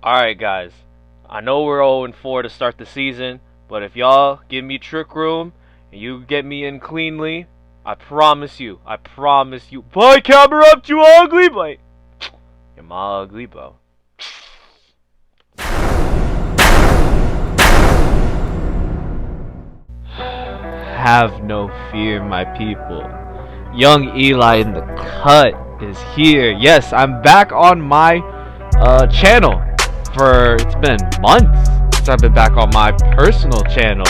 Alright guys, I know we're 0-4 to start the season, but if y'all give me Trick Room and you get me in cleanly, I promise you, boy, Camerupt, you ugly, boy. You're my ugly, bro. Have no fear, my people. Young Eli in the cut is here. Yes, I'm back on my channel. It's been months since I've been back on my personal channel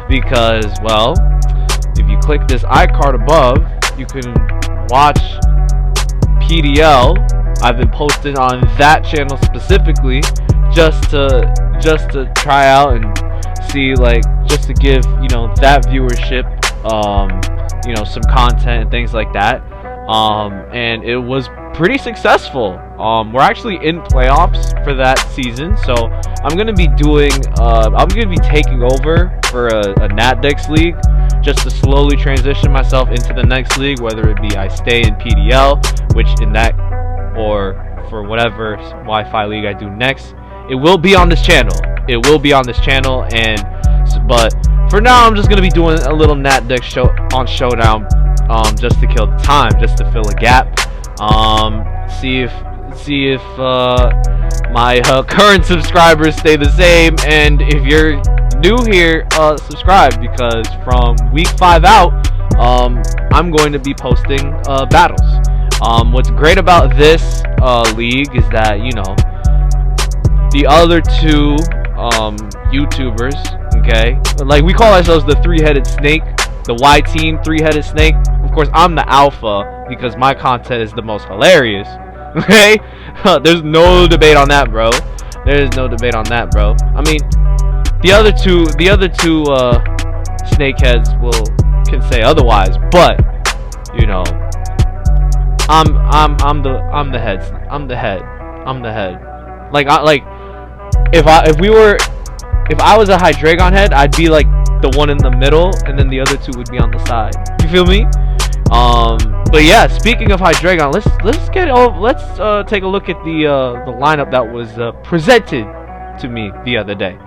because, well, if you click this iCard above, you can watch PDL. I've been posting on that channel specifically just to try out and see, like, just to give, you know, that viewership you know, some content and things like that, and it was pretty successful. We're actually in playoffs for that season, so I'm gonna be doing I'm gonna be taking over for a NAT DEX league just to slowly transition myself into the next league, whether it be I stay in PDL, which in that, or for whatever Wi-Fi league I do next. It will be on this channel. And but for now, I'm just gonna be doing a little NAT DEX showdown, just to kill the time, just to fill a gap. See if my current subscribers stay the same, and if you're new here, subscribe, because from week 5 out, I'm going to be posting battles. What's great about this league is that, you know, the other two YouTubers, okay, like, we call ourselves the three-headed snake, the Y team three-headed snake. Of course, I'm the alpha because my content is the most hilarious. Okay, there's no debate on that, bro. There's no debate on that, bro. I mean, the other two snakeheads can say otherwise, but you know, I'm the head. Like if I was a Hydreigon head, I'd be like the one in the middle, and then the other two would be on the side. You feel me? But yeah, speaking of Hydreigon, let's take a look at the lineup that was presented to me the other day.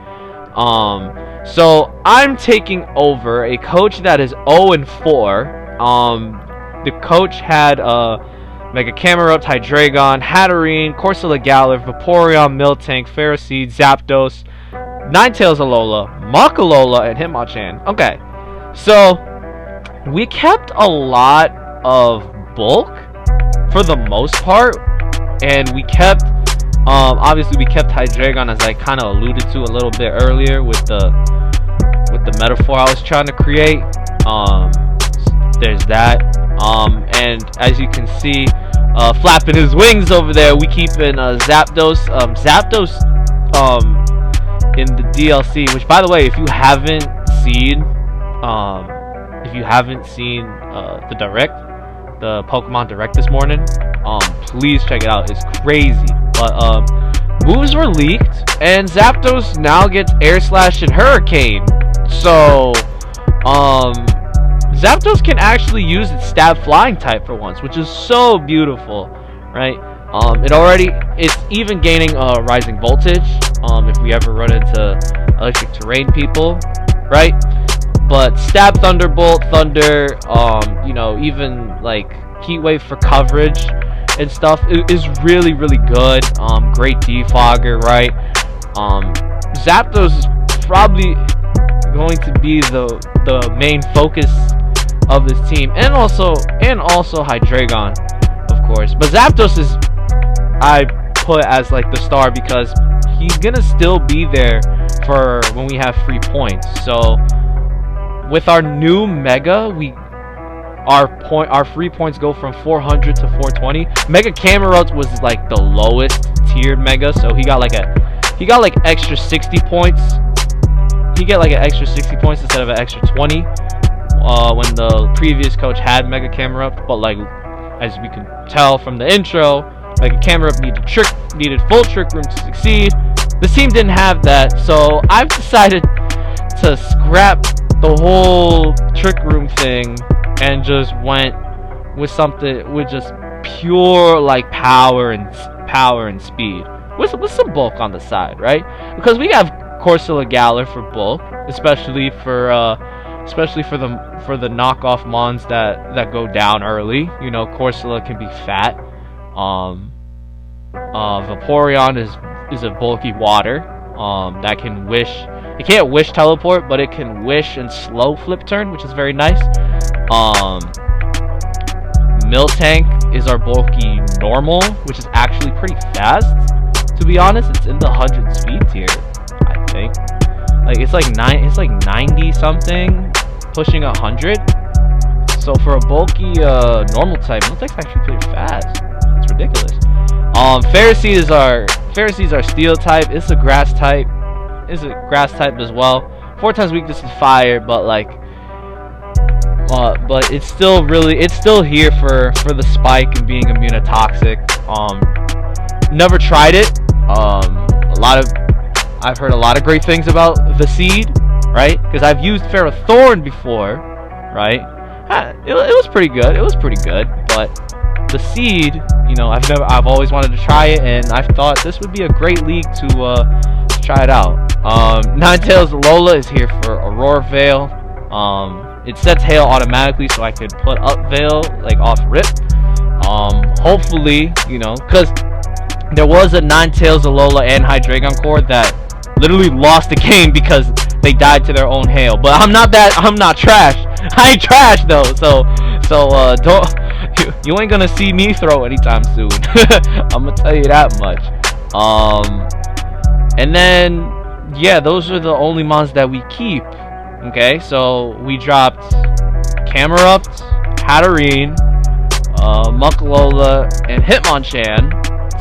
So I'm taking over a coach that is 0-4. The coach had Mega Camerupt, Hydreigon, Hatterene, Corsola Galar, Vaporeon, Miltank, Ferroseed, Zapdos, Ninetales Alola, Muk-Alola, and Hitmonchan. Okay, so we kept a lot of bulk for the most part, and we kept obviously we kept Hydreigon, as I kind of alluded to a little bit earlier with the metaphor I was trying to create. There's that, and as you can see, flapping his wings over there, we keep in Zapdos in the DLC, which, by the way, if you haven't seen the direct, the Pokemon Direct this morning, please check it out. It's crazy. But moves were leaked, and Zapdos now gets Air Slash and Hurricane. So Zapdos can actually use its Stab Flying type for once, which is so beautiful, right? It's even gaining Rising Voltage if we ever run into electric terrain people, right? But Stab, Thunderbolt, Thunder, you know, even like Heat Wave for coverage and stuff is really, really good. Great defogger, right? Zapdos is probably going to be the main focus of this team, and also Hydreigon, of course. But Zapdos is, I put as like the star, because he's gonna still be there for when we have free points. So with our new Mega, our free points go from 400 to 420. Mega Camerupt was like the lowest tiered Mega, so he got like extra 60 points. He get like an extra 60 points instead of an extra 20 when the previous coach had Mega Camerupt. But like, as we can tell from the intro, Mega Camerupt needed full Trick Room to succeed. This team didn't have that, so I've decided to scrap the whole Trick Room thing and just went with something with just pure like power and speed. with some bulk on the side, right? Because we have Corsola Galar for bulk, especially for the knockoff mons that go down early. You know, Corsola can be fat. Vaporeon is a bulky water that can wish. It can't wish teleport, but it can wish and slow flip turn, which is very nice. Miltank is our bulky normal, which is actually pretty fast. To be honest, it's in the 100 speed tier, I think. Like it's like 90 something, pushing 100. So for a bulky normal type, Miltank's actually pretty fast. It's ridiculous. Pharisee is our steel type. It's a grass type. It's a grass type as well. 4 times weakness to fire, but like, but it's still here for the spike and being immune to toxic. Never tried it. I've heard a lot of great things about the seed, right? Because I've used Ferrothorn before, right? It was pretty good. It was pretty good, but the seed, you know, I've always wanted to try it, and I thought this would be a great league to try it out. Ninetales Alola is here for Aurora Veil. It sets Hail automatically, so I could put up Veil like off rip. Hopefully, you know, because there was a Ninetales Alola and Hydreigon core that literally lost the game because they died to their own Hail. But I'm not trash. I ain't trash though. So don't you ain't gonna see me throw anytime soon. I'm gonna tell you that much. And then yeah, those are the only mons that we keep. Okay, so we dropped Camerupt, Hatterene, Muk-Alola, and Hitmonchan.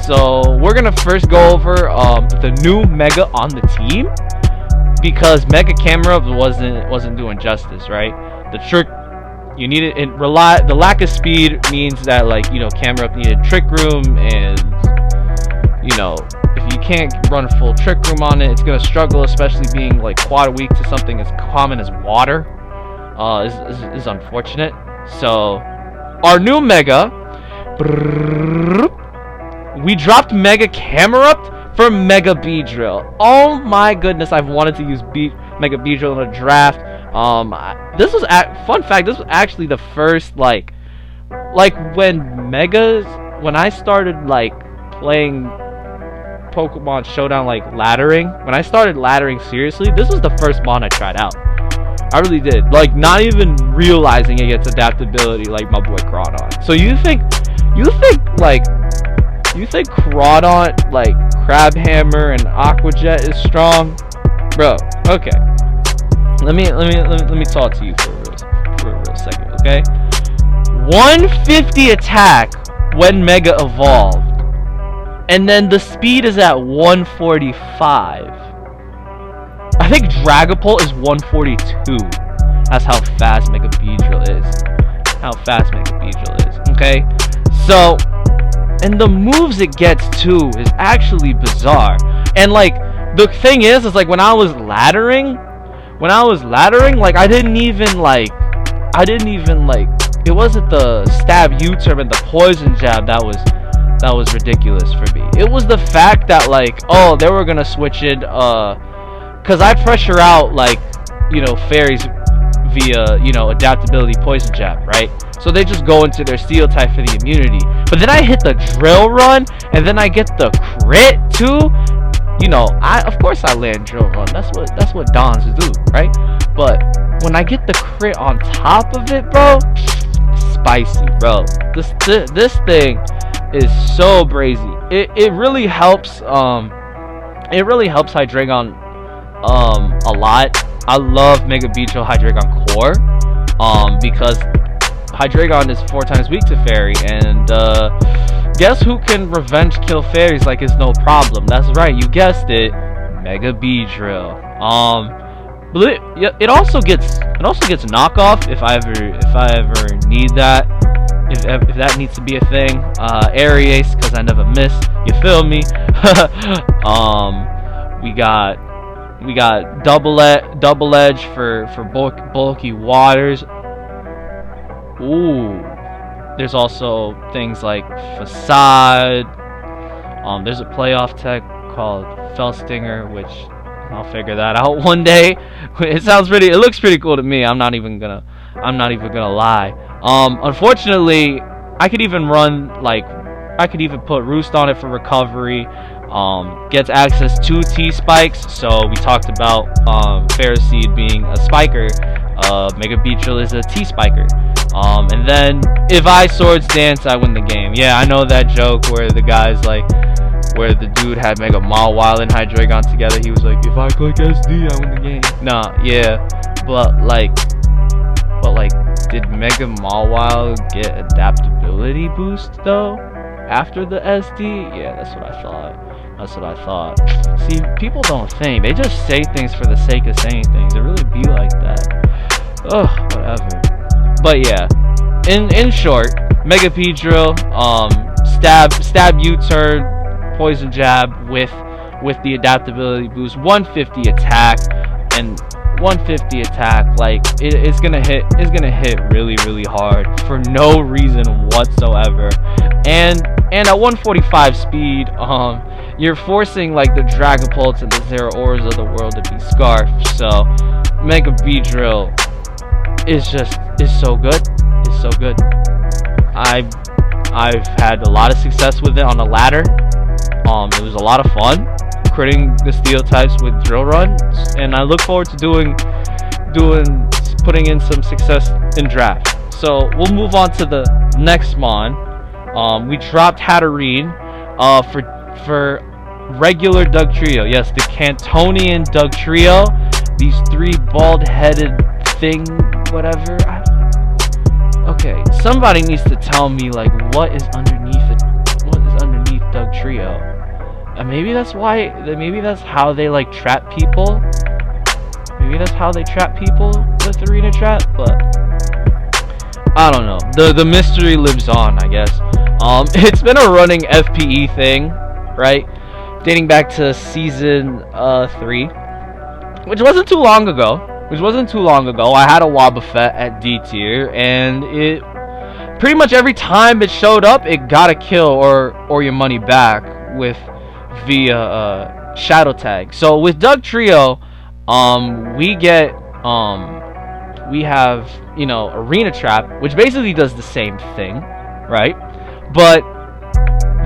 So we're gonna first go over the new Mega on the team, because Mega Camerupt wasn't doing justice, right? The trick you needed, the lack of speed means that, like, you know, Camerupt needed Trick Room, and you know, if you can't run full Trick Room on it, it's gonna struggle, especially being like quad weak to something as common as water. Is unfortunate. So our new Mega, we dropped Mega Camerupt for Mega Beedrill. Oh my goodness, I've wanted to use Mega Beedrill in a draft. This was fun fact. This was actually the first like when I started like playing Pokemon Showdown, like laddering. When I started laddering seriously, this was the first mon I tried out. I really did. Like, not even realizing it gets adaptability like my boy Crawdon. So you think Crawdon, like Crabhammer and Aqua Jet is strong? Bro, okay. Let me talk to you for a real second, okay? 150 attack when Mega evolved. And then the speed is at 145. I think Dragapult is 142. That's how fast Mega Beedrill is. Okay? So, and the moves it gets too is actually bizarre. And like, the thing is like when I was laddering, like I didn't even like, it wasn't the stab U-turn and the poison jab that was ridiculous for me. It was the fact that, like, oh, they were gonna switch it, cause I pressure out, like, you know, fairies via, you know, adaptability poison jab, right? So they just go into their steel type for the immunity. But then I hit the drill run, and then I get the crit too. You know, of course I land drill run. That's what Dons do, right? But when I get the crit on top of it, bro, spicy, bro. This thing is so brazy. It really helps. It really helps Hydreigon a lot. I love Mega Beedrill Hydreigon Core, because Hydreigon is 4 times weak to Fairy, and guess who can revenge kill fairies like it's no problem? That's right, you guessed it, Mega Beedrill. But it also gets knockoff if I ever need that. If that needs to be a thing. Aries, because I never miss. You feel me? We got double edge for bulky waters. Ooh. There's also things like facade. There's a playoff tech called Felstinger, which I'll figure that out one day. It looks pretty cool to me. I'm not even gonna lie. Unfortunately, I could even put Roost on it for recovery. Gets access to T-Spikes, so we talked about Ferroseed being a spiker. Mega Beedrill is a T-Spiker. And then if I Swords Dance, I win the game. Yeah, I know that joke where the dude had Mega Mawile and Hydreigon together. He was like, if I click SD, I win the game. Nah, yeah, but like, did Mega Mawile get adaptability boost though after the SD? Yeah, that's what I thought. See, people don't think. They just say things for the sake of saying things. It really be like that. Ugh, whatever. But yeah, in short, Mega Beedrill, stab U-turn, poison jab with the adaptability boost, 150 attack, and 150 attack, like it's gonna hit really hard for no reason whatsoever, and at 145 speed, you're forcing like the Dragapults and the Zeraoras of the world to be scarfed. So Mega Beedrill is so good. It's so good. I've had a lot of success with it on the ladder. It was a lot of fun critting the steel types with drill runs, and I look forward to putting in some success in draft. So we'll move on to the next mon. We dropped Hatterene for regular Dugtrio. Yes, the Cantonian Dugtrio. These three bald-headed thing, whatever. Okay, somebody needs to tell me like what is underneath Dugtrio. Maybe that's how they like trap people. Maybe that's how they trap people with Arena Trap, but I don't know. The mystery lives on, I guess. It's been a running FPE thing, right? Dating back to season 3, which wasn't too long ago. I had a Wobbuffet at D tier, and it pretty much every time it showed up, it got a kill or your money back via Shadow Tag. So with Dugtrio, we have, you know, Arena Trap, which basically does the same thing, right? But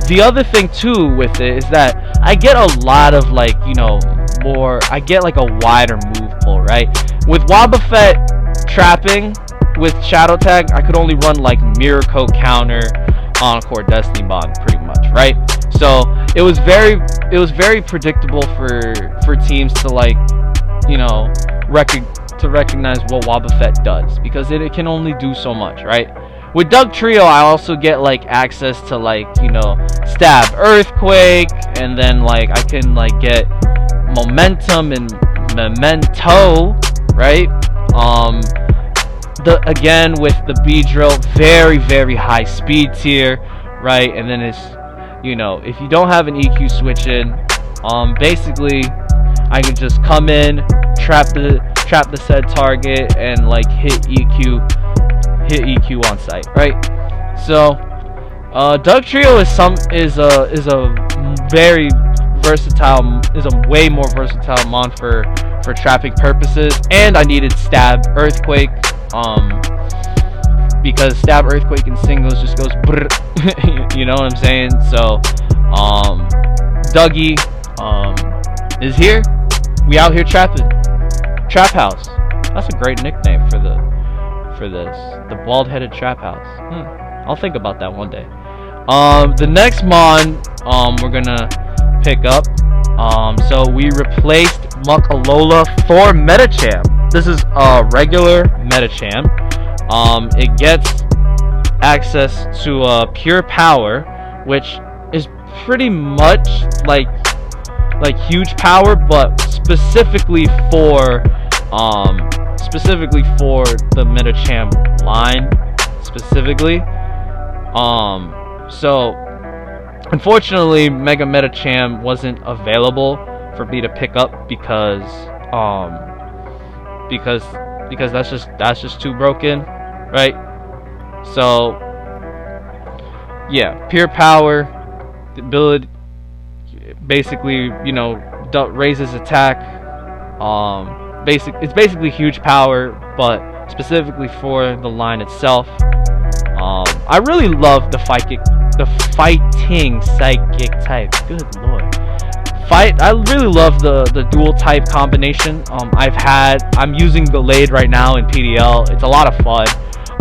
the other thing too with it is that I get a lot of like, you know, I get like a wider move pool, right? With Wobbuffet trapping with Shadow Tag, I could only run like Mirror Coat counter, Encore, Destiny Bond, pretty much, right? So it was very predictable for teams to like, you know, recognize what Wobbuffet does, because it can only do so much, right? With Dugtrio, I also get like access to like, you know, Stab Earthquake, and then like I can like get Momentum and Memento, right? Again with the Beedrill, very high speed tier, right? And then it's, you know, if you don't have an EQ switch in, basically I can just come in, trap the said target, and like hit EQ on site, right? So Dugtrio is a very versatile, is a way more versatile mon for trapping purposes, and I needed Stab Earthquake, because Stab Earthquake in singles just goes brrr, you know what I'm saying? So Dougie is here. We out here trapping. Trap House. That's a great nickname for this. The bald-headed Trap House. I'll think about that one day. The next mon we're gonna pick up. So we replaced Muk-Alola for Metacham. This is a regular Metacham. It gets access to Pure Power, which is pretty much like huge power, but specifically for the Metacham line specifically. So unfortunately Mega Metacham wasn't available for me to pick up because that's just too broken, right? So yeah, Pure Power, the basically, you know, raises attack. It's basically huge power, but specifically for the line itself. I really love the fighting psychic type. Good lord. I really love the dual type combination. I'm using Gallade right now in PDL. It's a lot of fun.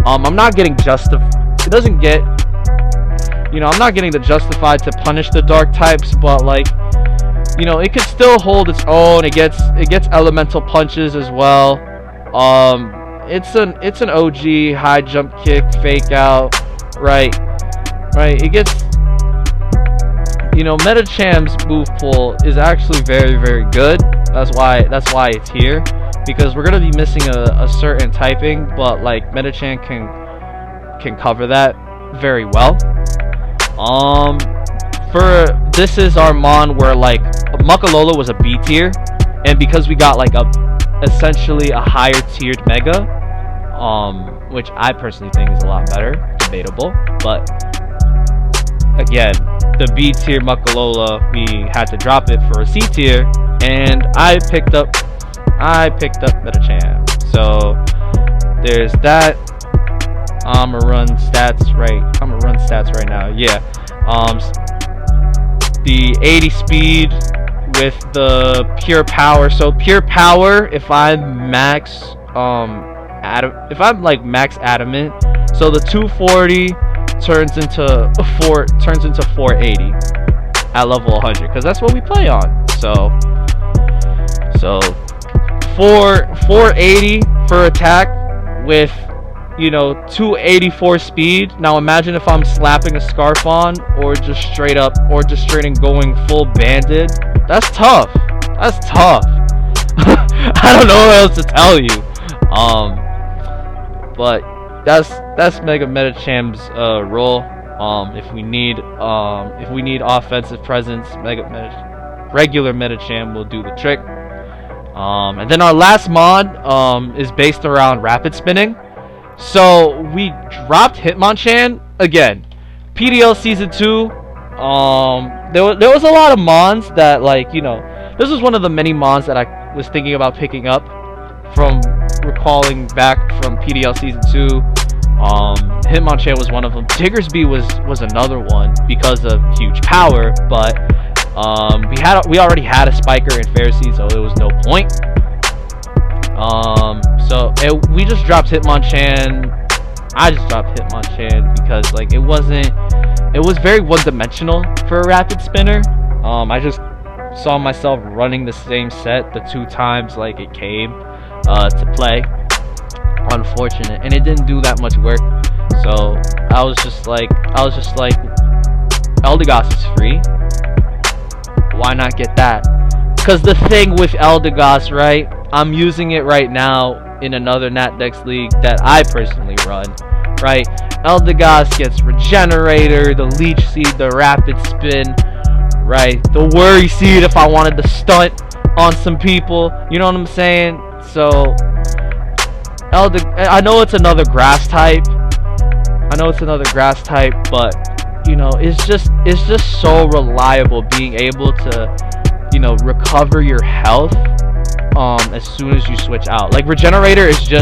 I'm not getting it doesn't get, you know, I'm not getting the justified to punish the dark types, but like, you know, it can still hold its own. It gets elemental punches as well. It's an OG high jump kick fake out, right? It gets, you know, Metacham's move pool is actually very, very good. That's why it's here, because we're gonna be missing a certain typing, but like Metacham can cover that very well. This is our mon where like Muk-Alola was a B tier, and because we got like essentially a higher tiered Mega, which I personally think is a lot better, debatable, but again, the B tier Muk-Alola, we had to drop it for a C tier, and I picked up Metacham. So there's that. I'm gonna run stats right now. Yeah. The 80 speed with the pure power. So pure power, if I'm max adamant, so the 240 turns into 480 at level 100, because that's what we play on. So 480 for attack with, you know, 284 speed. Now imagine if I'm slapping a Scarf on, or just straight going full banded. That's tough. I don't know what else to tell you. But that's Mega Metacham's role. If we need offensive presence, regular Metacham will do the trick. And then our last mod is based around rapid spinning. So we dropped Hitmonchan again. PDL season 2. There was a lot of mons that, like, you know, this was one of the many mons that I was thinking about picking up from recalling back from PDL season 2. Hitmonchan was one of them. Diggersby was another one because of huge power, but we already had a spiker in Pharisee, so there was no point. We just dropped Hitmonchan. I just dropped Hitmonchan because like it was very one-dimensional for a rapid spinner. I just saw myself running the same set the 2 times like it came to play. Unfortunate, and it didn't do that much work. So I was just like Eldegoss is free, why not get that? Because the thing with Eldegoss, right, I'm using it right now in another NAT DEX league that I personally run, right? Eldegoss gets Regenerator, the Leech Seed, the Rapid Spin, right? The Worry Seed if I wanted to stunt on some people, you know what I'm saying? So I know it's another grass type, but you know, it's just so reliable being able to, you know, recover your health as soon as you switch out. Like Regenerator is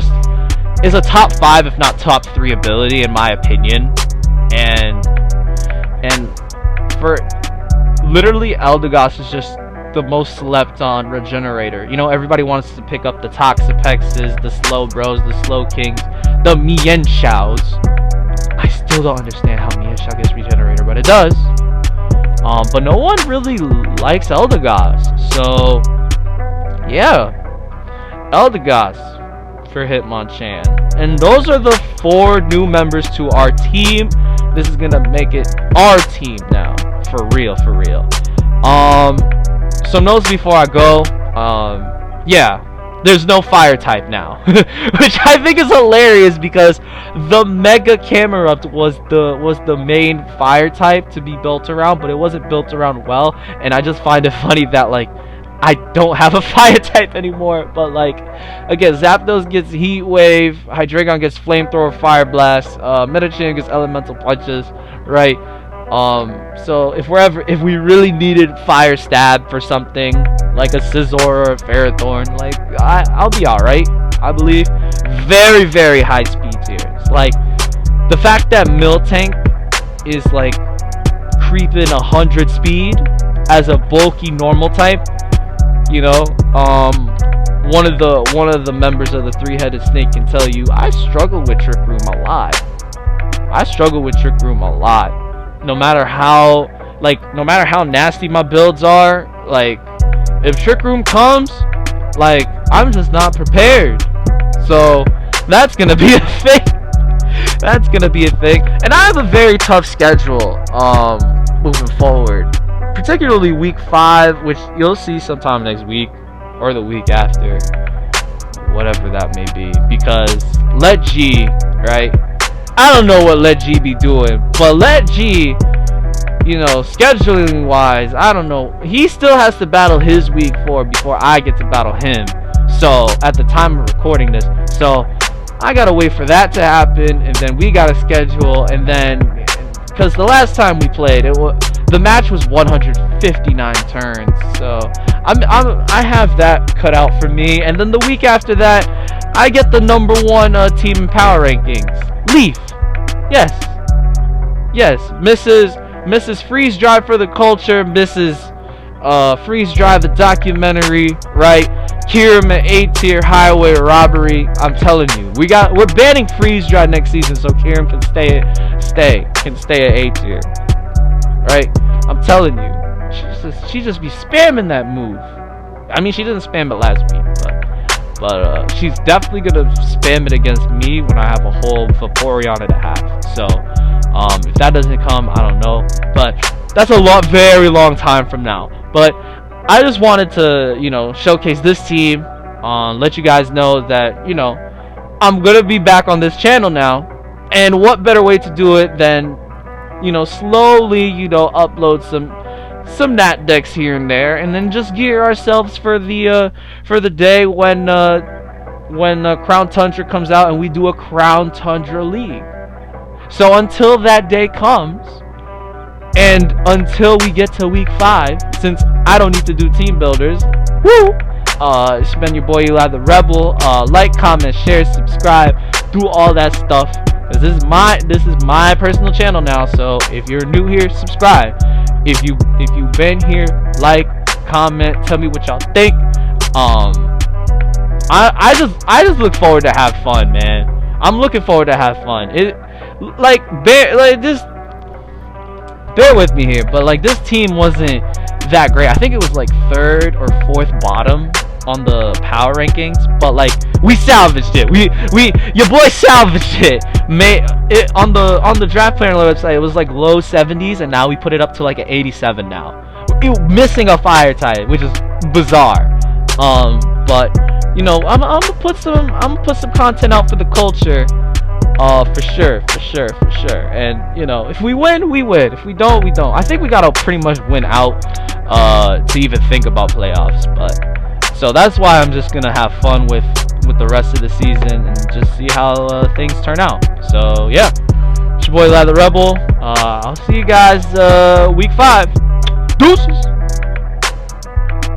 a top 5 if not top 3 ability in my opinion, and for literally Eldegoss is just the most slept on Regenerator. You know, everybody wants to pick up the Toxapexes, the Slow Bros, the Slow Kings, the Mienshous. I still don't understand how Mienshao gets Regenerator, but it does. But no one really likes Eldegoss. So yeah, Eldegoss for Hitmonchan. And those are the 4 new members to our team. This is gonna make it our team now, for real. Some notes before I go. Yeah, there's no fire type now, which I think is hilarious because the Mega Camerupt was the main fire type to be built around, but it wasn't built around well, and I just find it funny that like I don't have a fire type anymore. But like again, Zapdos gets Heat Wave, Hydreigon gets Flamethrower, Fire Blast, Metacham gets Elemental Punches, right? So if we really needed fire stab for something like a Scizor or a Ferrothorn, like I'll be alright, I believe. Very, very high speed tiers. Like the fact that Miltank is like creeping 100 speed as a bulky normal type, you know, one of the members of the three-headed snake can tell you I struggle with Trick Room a lot. No matter how nasty my builds are, like if Trick Room comes, like I'm just not prepared. So that's gonna be a thing. And I have a very tough schedule moving forward, particularly week 5, which you'll see sometime next week or the week after, whatever that may be, because Let G, right? I don't know what Let G be doing, but Let G, you know, scheduling wise, I don't know. He still has to battle his week 4 before I get to battle him. So at the time of recording this, so I gotta wait for that to happen, and then we gotta schedule, and then because the last time we played, the match was 159 turns. So I have that cut out for me, and then the week after that, I get the #1 team in power rankings. Leaf, yes, Mrs. Freeze Drive for the culture, Mrs. Freeze Drive the documentary, right? Kirim at A tier, highway robbery. I'm telling you, we're banning Freeze Drive next season, so Kirim can stay at A tier, right? I'm telling you, she just be spamming that move. I mean, she didn't spam it last week, but she's definitely gonna spam it against me when I have a whole Vaporeon and a half. So if that doesn't come, I don't know, but that's a very long time from now. But I just wanted to, you know, showcase this team, let you guys know that, you know, I'm gonna be back on this channel now, and what better way to do it than, you know, slowly, you know, upload some NAT decks here and there, and then just gear ourselves for the day when Crown Tundra comes out and we do a Crown Tundra League. So until that day comes, and until we get to week 5, since I don't need to do team builders, woo! It's been your boy Eli the Rebel. Like, comment, share, subscribe, do all that stuff. This is my personal channel now. So if you're new here, subscribe. If you've been here, like, comment, tell me what y'all think. I just look forward to have fun, man. I'm looking forward to have fun. Bear with me here, but like this team wasn't that great. I think it was like 3rd or 4th bottom on the power rankings, but like we salvaged it. Your boy salvaged it. On the draft planner website, it was like low 70s, and now we put it up to like an 87 now. Missing a fire type, which is bizarre. But you know, I'm gonna put some content out for the culture. For sure. And you know, if we win, we win. If we don't, we don't. I think we gotta pretty much win out to even think about playoffs. But so that's why I'm just gonna have fun with the rest of the season and just see how things turn out. So yeah, it's your boy Eli the Rebel. I'll see you guys week 5. Deuces.